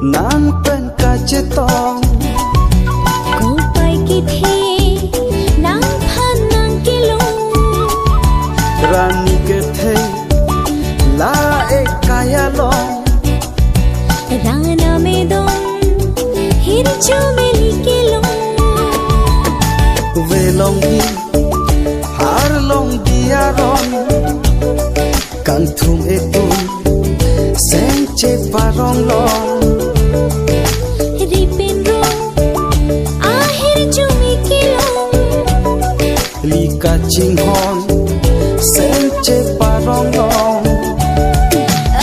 Nang pen kacetong Ko pai ki the nang phan nang kilong Rani ke the la ek kaya long Rana me dong hir chumeli kilong Ve long di har long dia rong Kang thum etu sen che parong long Kaching hon sen che parong long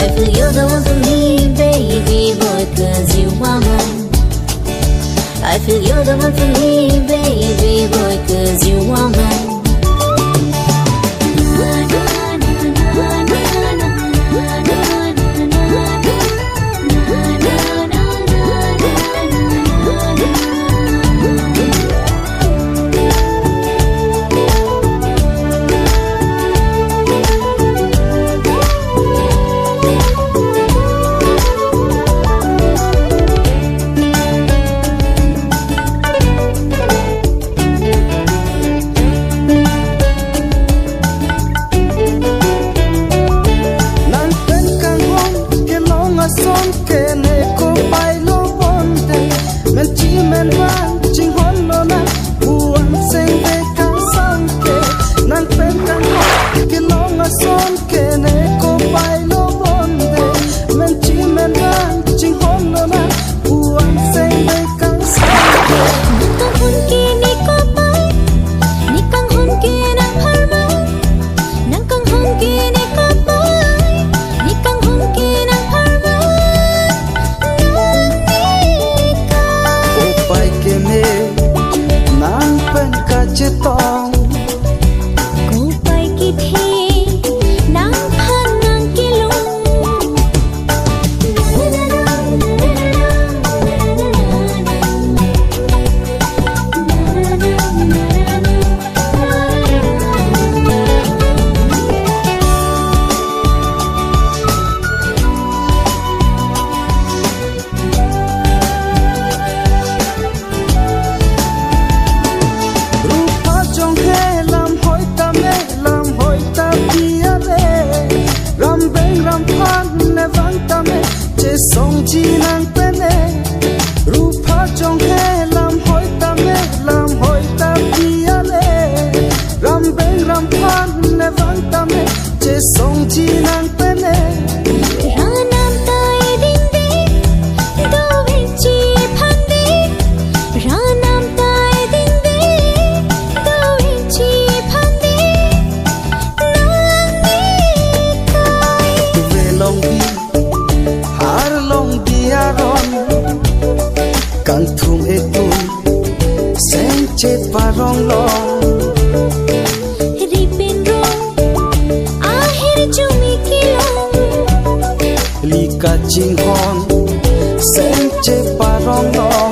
I feel you're the one for me, baby boy, 'cause you are mine. I feel you're the one for me, baby boy, 'cause you are mine. Song chi nang pene rupa chong he lam hoi ta pia le ram beng ram phan ne vang ta me che song chi nang pene Ranam tai ding ding do vin chi phan di Ranam tai ding ding do vin chi phan di Nang ni kai ve long di har long dia ron kang thum etu sen che parong long Ripin rong ahir chumi kilong li kaching hon sen che parong long